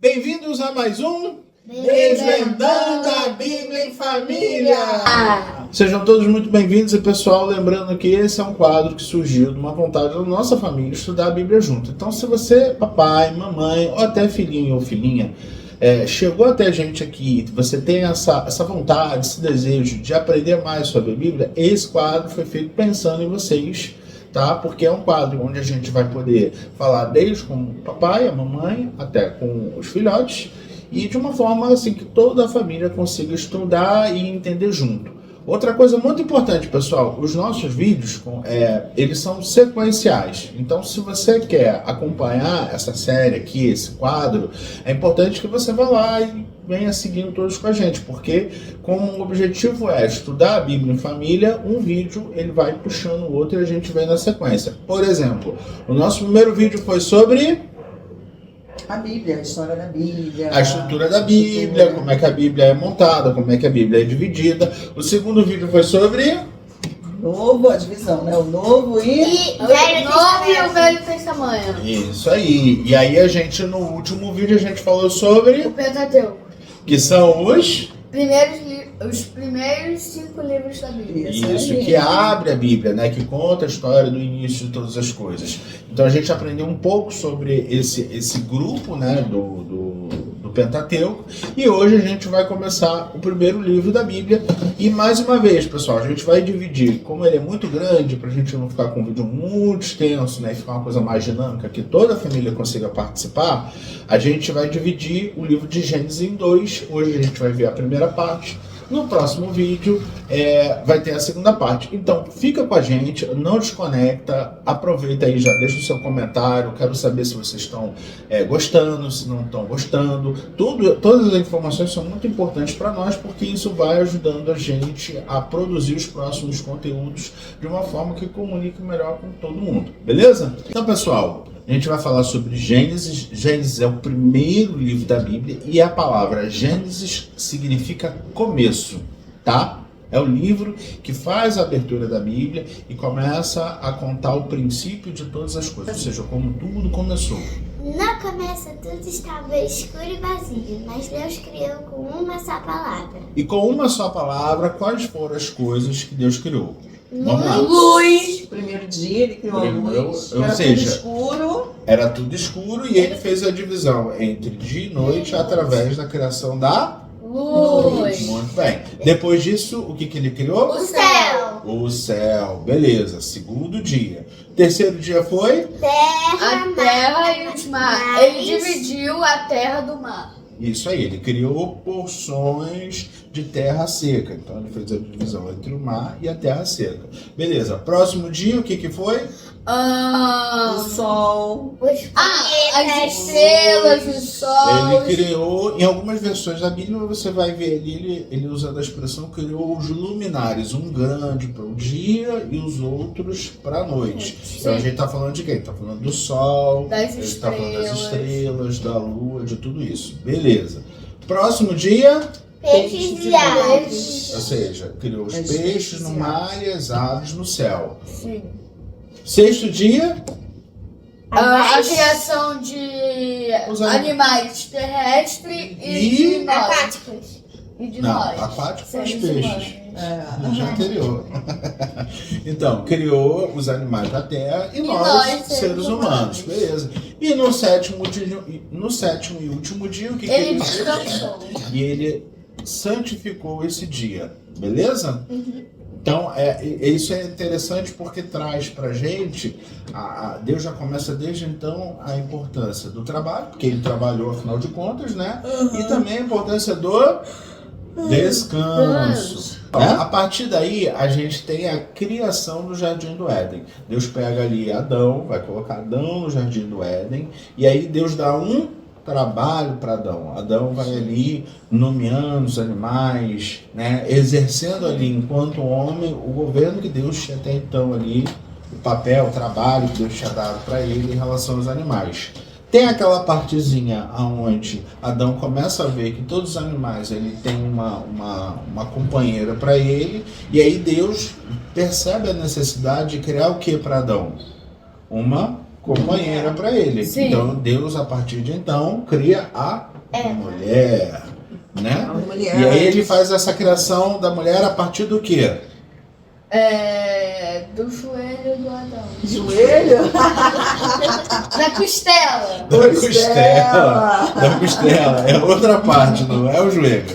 Bem-vindos a mais um Desvendando a Bíblia em Família! Sejam todos muito bem-vindos e, pessoal, lembrando que esse é um quadro que surgiu de uma vontade da nossa família estudar a Bíblia junto. Então, se você, papai, mamãe ou até filhinho ou filhinha, chegou até a gente aqui, você tem essa vontade, esse desejo de aprender mais sobre a Bíblia, esse quadro foi feito pensando em vocês, tá? Porque é um quadro onde a gente vai poder falar desde com o papai, a mamãe, até com os filhotes, e de uma forma assim que toda a família consiga estudar e entender junto. Outra coisa muito importante, pessoal, os nossos vídeos, eles são sequenciais. Então, se você quer acompanhar essa série aqui, esse quadro, é importante que você vá lá e venha seguindo todos com a gente, porque como o objetivo é estudar a Bíblia em família, um vídeo ele vai puxando o outro e a gente vem na sequência. Por exemplo, o nosso primeiro vídeo foi sobre a Bíblia, a história da Bíblia. A estrutura da Bíblia, como é que a Bíblia é montada, como é que a Bíblia é dividida. O segundo vídeo foi sobre Novo, a divisão, né? O Novo e o Velho Testamento. Isso aí. E aí a gente, no último vídeo, a gente falou sobre O Pentateuco. Que são os primeiros 5 livros da Bíblia. Isso, que abre a Bíblia, né? Que conta a história do início de todas as coisas. Então a gente aprendeu um pouco sobre esse grupo, né? Do Pentateuco. E hoje a gente vai começar o primeiro livro da Bíblia. E mais uma vez, pessoal, a gente vai dividir. Como ele é muito grande, pra gente não ficar com um vídeo muito extenso, né? E ficar uma coisa mais dinâmica, que toda a família consiga participar, a gente vai dividir o livro de Gênesis em 2. Hoje a gente vai ver a primeira parte. No próximo vídeo vai ter a segunda parte. Então fica com a gente, não desconecta, aproveita aí, já deixa o seu comentário. Quero saber se vocês estão gostando, se não estão gostando. Todas as informações são muito importantes para nós, porque isso vai ajudando a gente a produzir os próximos conteúdos de uma forma que comunique melhor com todo mundo. Beleza? Então, pessoal, a gente vai falar sobre Gênesis. Gênesis é o primeiro livro da Bíblia e a palavra Gênesis significa começo, tá? É o livro que faz a abertura da Bíblia e começa a contar o princípio de todas as coisas, ou seja, como tudo começou. No começo tudo estava escuro e vazio, mas Deus criou com uma só palavra. E com uma só palavra, quais foram as coisas que Deus criou? Vamos lá. luz. Primeiro dia ele criou a luz. Ou Era seja, tudo escuro. Era tudo escuro e ele fez a divisão entre dia e noite através da criação da Luz. Muito bem. Depois disso, o que ele criou? O céu. O céu. Beleza. Segundo dia. Terceiro dia foi? A terra e os mares. Ele dividiu a terra do mar. Isso aí. Ele criou porções de terra seca. Então ele fez a divisão entre o mar e a terra seca. Beleza. Próximo dia, o que foi? O sol. As estrelas, o sol. Ele criou, em algumas versões da Bíblia, você vai ver ali, ele usando a expressão, criou os luminares, um grande para o dia e os outros para a noite. Então a gente está falando de quem? Está falando do sol, Das está falando das estrelas, da lua, de tudo isso. Beleza. Próximo dia, Peixes e aves. ou seja, criou os peixes no mar e as aves no céu. Sim. Sexto dia, A criação de Os animais terrestres e de nós. Aquáticos. E de não, nós. aquático foi os Seres peixes. humanos. No dia anterior. Então, criou os animais da terra e nós, nós, seres humanos. Beleza. E no sétimo e último dia, o que Ele ele fez? descansou. E ele santificou esse dia. Beleza? Então, isso é interessante porque traz pra gente, Deus já começa desde então a importância do trabalho, porque ele trabalhou afinal de contas, né? E também a importância do descanso. A partir daí, a gente tem a criação do Jardim do Éden. Deus pega ali Adão, vai colocar Adão no Jardim do Éden, e aí Deus dá um trabalho para Adão. Adão vai ali nomeando os animais, né? Exercendo ali, enquanto homem, o governo que Deus tinha até então ali, o papel, o trabalho que Deus tinha dado para ele em relação aos animais. Tem aquela partezinha onde Adão começa a ver que todos os animais ele tem uma companheira para ele, e aí Deus percebe a necessidade de criar o que para Adão? Uma companheira para ele. Sim. Então Deus, a partir de então, cria a mulher, né? A mulher. E aí ele faz essa criação da mulher a partir do quê? Do joelho do Adão. Joelho? Da costela. Da costela. É outra parte, não é o joelho.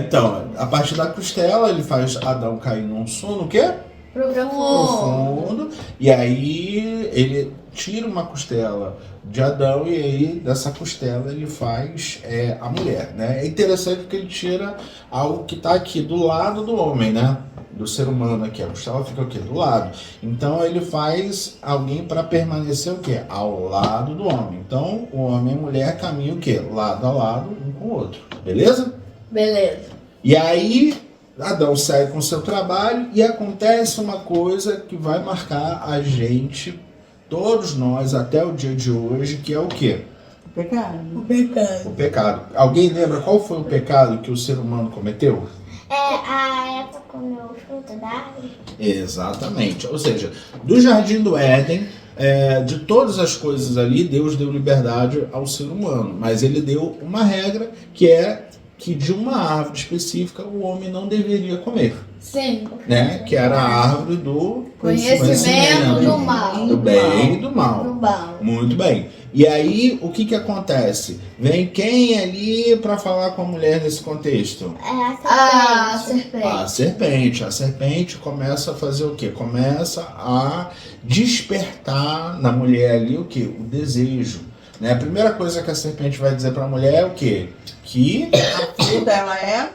Então, a partir da costela, ele faz Adão cair num sono, o quê? Profundo. E aí ele tira uma costela de Adão e aí dessa costela ele faz a mulher, né? É interessante porque ele tira algo que está aqui do lado do homem, né? Do ser humano aqui, a costela fica o quê? Do lado. Então ele faz alguém para permanecer o quê? Ao lado do homem. Então o homem e a mulher caminham o quê? Lado a lado, um com o outro. Beleza? Beleza. E aí Adão sai com o seu trabalho e acontece uma coisa que vai marcar a gente, todos nós, até o dia de hoje, que é o quê? Pecado. O pecado. Alguém lembra qual foi o pecado que o ser humano cometeu? A Eva comeu o fruto da árvore. Exatamente. Ou seja, do Jardim do Éden, de todas as coisas ali, Deus deu liberdade ao ser humano. Mas ele deu uma regra que é que de uma árvore específica o homem não deveria comer. Sim. Né? Que era a árvore do Conhecimento do mal. Do bem e do mal. Do mal. Muito bem. E aí, o que acontece? Vem quem ali para falar com a mulher nesse contexto? A serpente. A serpente. A serpente começa a fazer o quê? Começa a despertar na mulher ali o quê? O desejo. Né? A primeira coisa que a serpente vai dizer para a mulher é o quê? Que A fruta, ela é...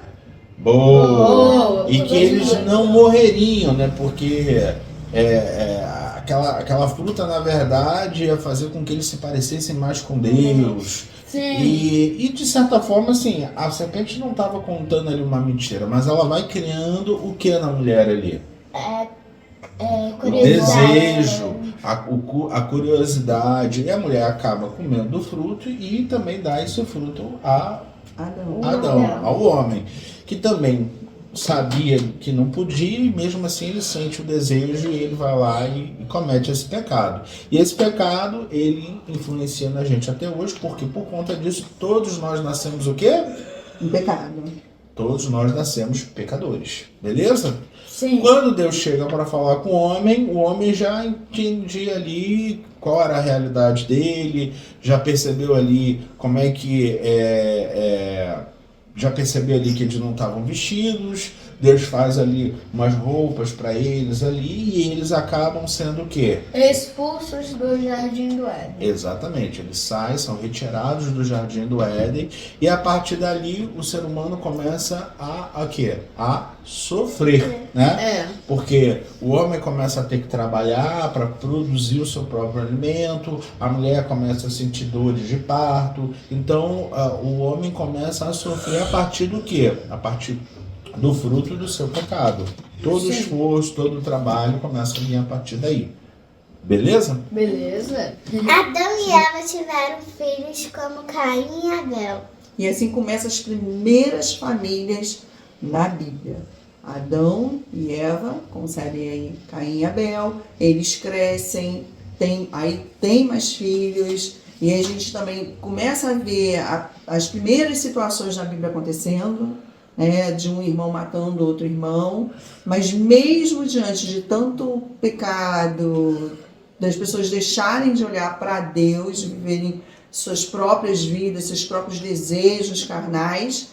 boa. E que eles não morreriam, né? Porque aquela fruta, na verdade, ia fazer com que eles se parecessem mais com Deus. Sim. E de certa forma, assim, a serpente não estava contando ali uma mentira, mas ela vai criando o que na mulher ali? O desejo, a curiosidade. E a mulher acaba comendo do fruto e também dá esse fruto a Adão, ao homem, que também sabia que não podia e mesmo assim ele sente o desejo e ele vai lá e comete esse pecado. E esse pecado, ele influencia na gente até hoje, porque por conta disso todos nós nascemos o quê? Um pecado. Todos nós nascemos pecadores, beleza? Sim. Quando Deus chega para falar com o homem já entendia ali qual era a realidade dele, já percebeu ali como é que já percebeu ali que eles não estavam vestidos, Deus faz ali umas roupas para eles ali e eles acabam sendo o quê? Expulsos do Jardim do Éden. Exatamente, eles saem, são retirados do Jardim do Éden e a partir dali o ser humano começa a quê? A sofrer, né? Porque o homem começa a ter que trabalhar para produzir o seu próprio alimento, a mulher começa a sentir dores de parto, então o homem começa a sofrer a partir do quê? A partir do fruto do seu pecado. Todo o esforço, todo o trabalho começa a vir a partir daí. Beleza? Beleza. Adão e Eva tiveram filhos como Caim e Abel. E assim começam as primeiras famílias na Bíblia. Adão e Eva concebem aí Caim e Abel, eles crescem, tem mais filhos, e a gente também começa a ver as primeiras situações na Bíblia acontecendo, né, de um irmão matando outro irmão, mas mesmo diante de tanto pecado, das pessoas deixarem de olhar para Deus, viverem suas próprias vidas, seus próprios desejos carnais,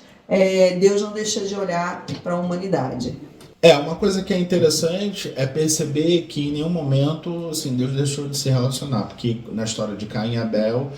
Deus não deixa de olhar para a humanidade. Uma coisa que é interessante é perceber que em nenhum momento assim, Deus deixou de se relacionar, porque na história de Caim e Abel,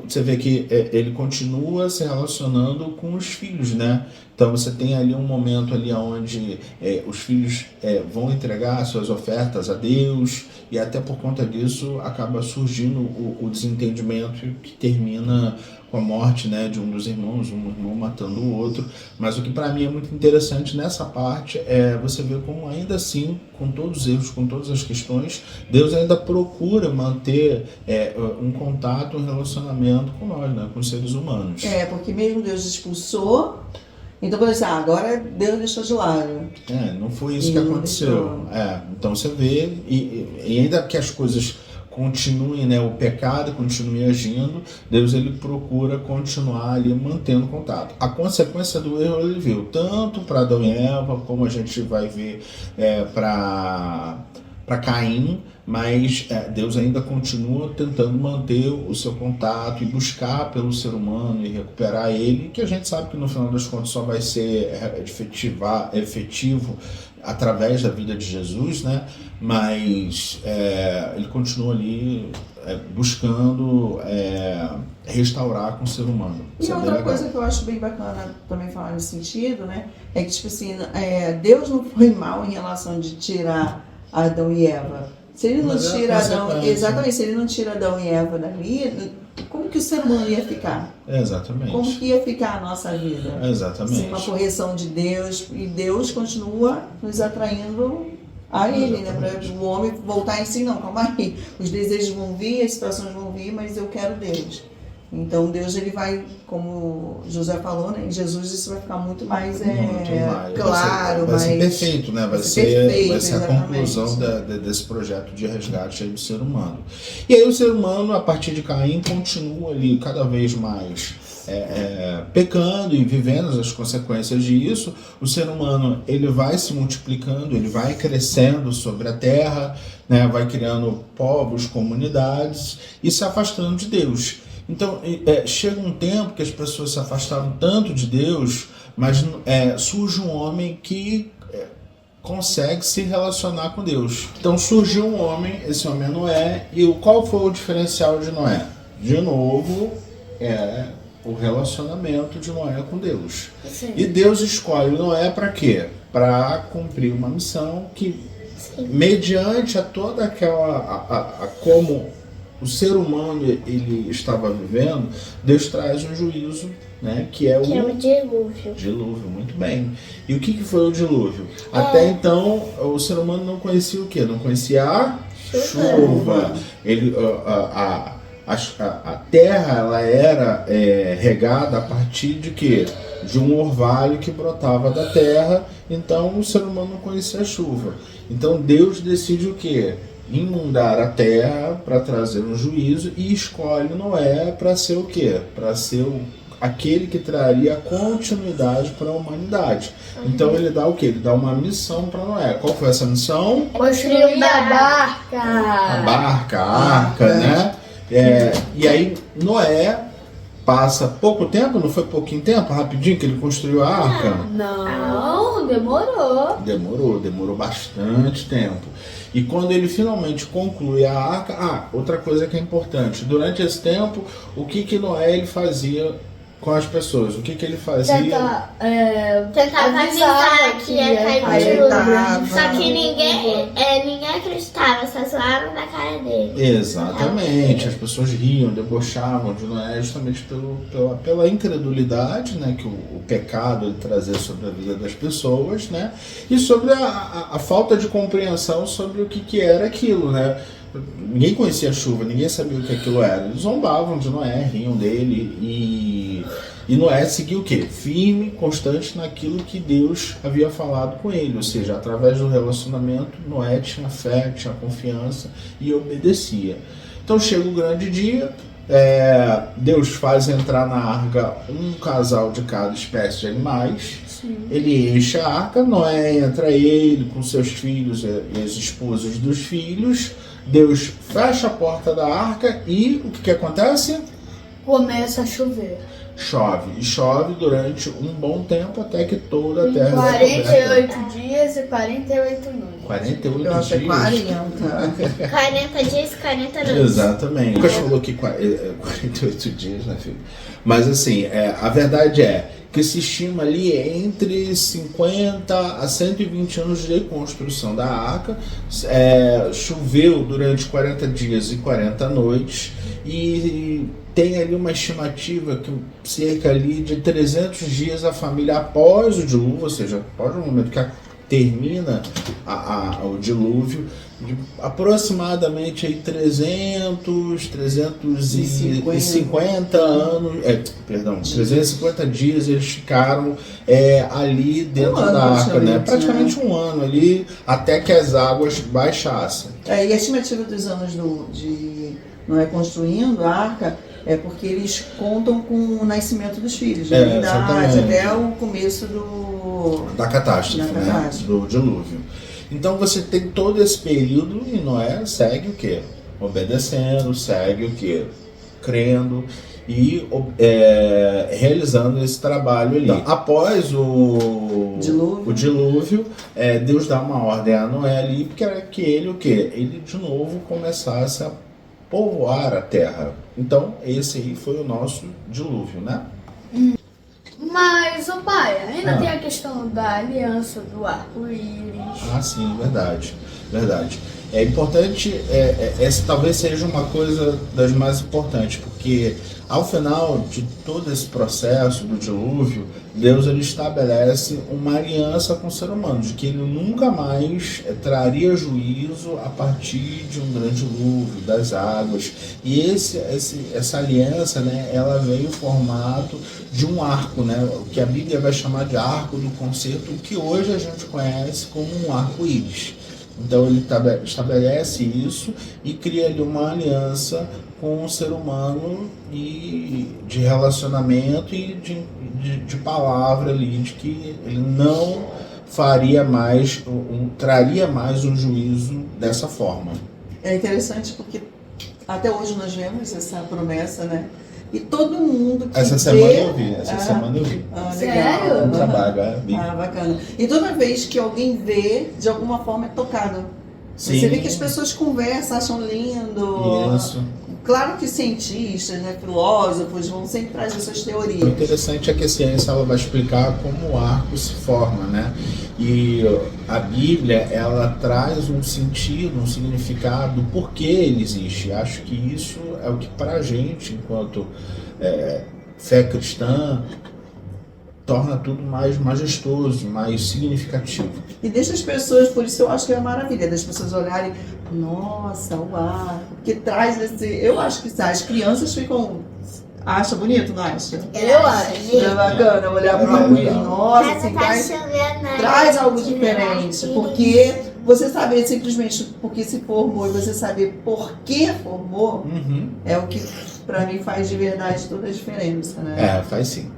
você vê que ele continua se relacionando com os filhos, né? Então você tem ali um momento ali onde os filhos vão entregar suas ofertas a Deus e até por conta disso acaba surgindo o desentendimento que termina com a morte, né, de um dos irmãos, um irmão matando o outro. Mas o que para mim é muito interessante nessa parte é você ver como ainda assim, com todos os erros, com todas as questões, Deus ainda procura manter um contato, um relacionamento com nós, né, com os seres humanos. Porque mesmo Deus expulsou, então por exemplo, agora Deus deixou de lado. Não foi isso que aconteceu. Então você vê, e ainda que as coisas continue, né, o pecado continue agindo, Deus ele procura continuar ali mantendo contato. A consequência do erro ele viu tanto para Adão e Eva, como a gente vai ver para Caim, mas Deus ainda continua tentando manter o seu contato e buscar pelo ser humano e recuperar ele, que a gente sabe que no final das contas só vai ser efetivo através da vida de Jesus, né? Mas ele continua ali buscando restaurar com o ser humano. E outra coisa que eu acho bem bacana também falar nesse sentido, né? É que, tipo assim, Deus não foi mal em relação de tirar Adão e Eva. Se ele não tira Adão, exatamente, se ele não tira Adão e Eva dali, como que o ser humano ia ficar? Exatamente. Como que ia ficar a nossa vida? Exatamente. Sim, uma correção de Deus, e Deus continua nos atraindo a ele, né? Para o homem voltar em si, não, calma aí. Os desejos vão vir, as situações vão vir, mas eu quero Deus. Então Deus ele vai, como José falou, né? Em Jesus isso vai ficar muito mais claro, vai ser perfeito, né? Vai ser a conclusão desse projeto de resgate aí do ser humano. E aí o ser humano, a partir de Caim, continua ali cada vez mais pecando e vivendo as consequências disso. O ser humano ele vai se multiplicando, ele vai crescendo sobre a terra, né? Vai criando povos, comunidades e se afastando de Deus. Então, chega um tempo que as pessoas se afastaram tanto de Deus, mas surge um homem que consegue se relacionar com Deus. Então surgiu um homem, esse homem é Noé, e qual foi o diferencial de Noé? De novo, o relacionamento de Noé com Deus. Sim. E Deus escolhe Noé para quê? Para cumprir uma missão que, mediante a toda aquela... como o ser humano ele estava vivendo, Deus traz um juízo, né, que é o dilúvio. Dilúvio, muito bem. E o que foi o dilúvio? Até então, o ser humano não conhecia o quê? Não conhecia a chuva. A terra ela era regada a partir de quê? De um orvalho que brotava da terra. Então, o ser humano não conhecia a chuva. Então, Deus decide o quê? Inundar a terra para trazer um juízo e escolhe Noé para ser o quê? Para ser aquele que traria continuidade para a humanidade. Então ele dá o quê? Ele dá uma missão para Noé. Qual foi essa missão? Construir a barca. A arca, né? E aí Noé passa pouco tempo, não foi pouquinho tempo, rapidinho que ele construiu a arca? Não, demorou bastante tempo. E quando ele finalmente conclui a arca, outra coisa que é importante, durante esse tempo, o que Noé ele fazia com as pessoas? O que ele fazia? Tentava avisar que ia cair no dilúvio. Só que ninguém acreditava, só zoavam na cara dele. Exatamente. As pessoas riam, debochavam de Noé justamente pela incredulidade, né, que o pecado ele trazia sobre a vida das pessoas, né, e sobre a falta de compreensão sobre o que era aquilo, né. Ninguém conhecia a chuva, ninguém sabia o que aquilo era. Eles zombavam de Noé, riam dele e Noé seguiu o quê? Firme, constante naquilo que Deus havia falado com ele. Ou seja, através do relacionamento, Noé tinha fé, tinha confiança e obedecia. Então chega o grande dia, Deus faz entrar na arca um casal de cada espécie de animais. Sim. Ele enche a arca, Noé entra ele com seus filhos e as esposas dos filhos. Deus fecha a porta da arca e o que acontece? Começa a chover. Chove durante um bom tempo até que toda a terra... 48 dias e 48 noites. 48 Eu acho dias? 40 dias e 40 noites. Exatamente. O Lucas falou que 48 dias, né, filho? Mas assim, a verdade é que se estima ali entre 50 a 120 anos de construção da arca. Choveu durante 40 dias e 40 noites e tem ali uma estimativa que cerca ali de 300 dias a família após o dilúvio, ou seja, após o momento que termina o dilúvio, de aproximadamente aí 350 anos, 350 dias eles ficaram ali dentro da arca, né? Praticamente um ano ali, até que as águas baixassem. E a estimativa dos anos de Noé construindo a arca é porque eles contam com o nascimento dos filhos, né? Até o começo da catástrofe, né? Do dilúvio. Então você tem todo esse período e Noé segue o quê? Obedecendo, segue o quê? Crendo e realizando esse trabalho ali. Então, após o dilúvio, Deus dá uma ordem a Noé ali, porque era que ele o quê? Ele de novo começasse a povoar a terra. Então esse aí foi o nosso dilúvio, né? Mas, pai, ainda tem a questão da aliança do arco-íris. Ah, sim, verdade. É importante, essa talvez seja uma coisa das mais importantes, porque ao final de todo esse processo do dilúvio, Deus ele estabelece uma aliança com o ser humano, de que ele nunca mais traria juízo a partir de um grande dilúvio, das águas. E essa aliança, né, ela veio em formato de um arco, né, o que a Bíblia vai chamar de arco do concerto, que hoje a gente conhece como um arco-íris. Então ele estabelece isso e cria ali uma aliança com o ser humano e de relacionamento e de palavra ali, de que ele não faria mais, traria mais um juízo dessa forma. É interessante porque até hoje nós vemos essa promessa, né? E todo mundo que Essa semana eu vi. Sério? Um trabalho, bacana. E toda vez que alguém vê, de alguma forma é tocado. Sim. Você vê que as pessoas conversam, acham lindo. Isso. Claro que cientistas, né, filósofos vão sempre trazer suas teorias. O interessante é que a ciência ela vai explicar como o arco se forma, né? E a Bíblia ela traz um sentido, um significado do porquê ele existe. Acho que isso é o que para a gente, enquanto fé cristã, torna tudo mais majestoso, mais significativo. E deixa as pessoas, por isso eu acho que é a maravilha, das pessoas olharem, nossa, o arco, que traz esse... Eu acho que as crianças acha bonito, não acha? Eu acho. É bacana olhar para o arco-íris, nossa, assim, traz algo diferente, porque você saber simplesmente porque se formou e você saber por que formou, é o que para mim faz de verdade toda a diferença, né? Faz sim.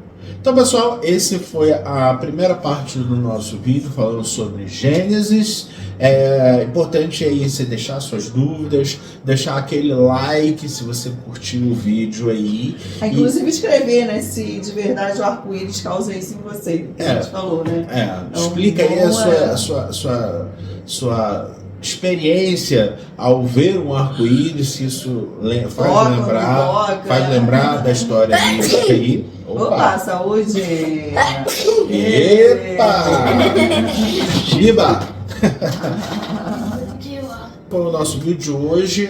Então, pessoal, esse foi a primeira parte do nosso vídeo falando sobre Gênesis. É importante aí você deixar suas dúvidas, deixar aquele like se você curtiu o vídeo aí. Inclusive escrever, né, se de verdade o arco-íris causa isso em você, que a gente falou, né? Explica aí a sua experiência ao ver um arco-íris, se isso faz lembrar da história disso aí. Opa, saúde! Epa! Giba! Para o nosso vídeo de hoje,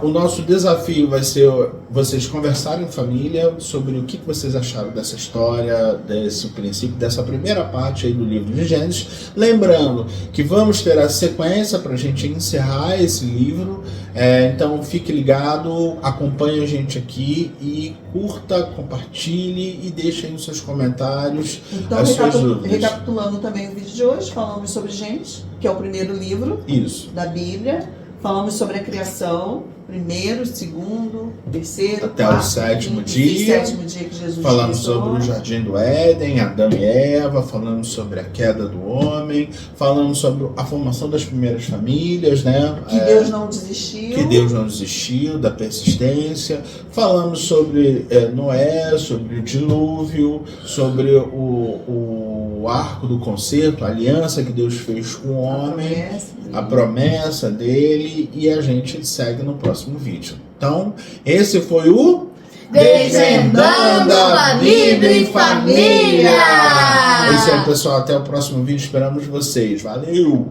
o nosso desafio vai ser vocês conversarem em família sobre o que vocês acharam dessa história, desse princípio, dessa primeira parte aí do livro de Gênesis. Lembrando que vamos ter a sequência para a gente encerrar esse livro, então fique ligado, acompanhe a gente aqui e curta, compartilhe e deixe aí os seus comentários, as suas dúvidas. Recapitulando também o vídeo de hoje, falamos sobre Gênesis, que é o primeiro livro da Bíblia. Falamos sobre a criação, primeiro, segundo, terceiro, até quarto, o sétimo quinto, dia. sétimo dia que Jesus falamos criou. sobre o Jardim do Éden, Adão e Eva, falamos sobre a queda do homem, falamos sobre a formação das primeiras famílias, né? Que Deus não desistiu. Que Deus não desistiu, da persistência. Falamos sobre Noé, sobre o dilúvio, sobre o arco do concerto, a aliança que Deus fez com o homem, a promessa dele, e a gente segue no próximo vídeo. Então, esse foi o Desvendando a Bíblia em Família! É isso aí, pessoal. Até o próximo vídeo. Esperamos vocês. Valeu!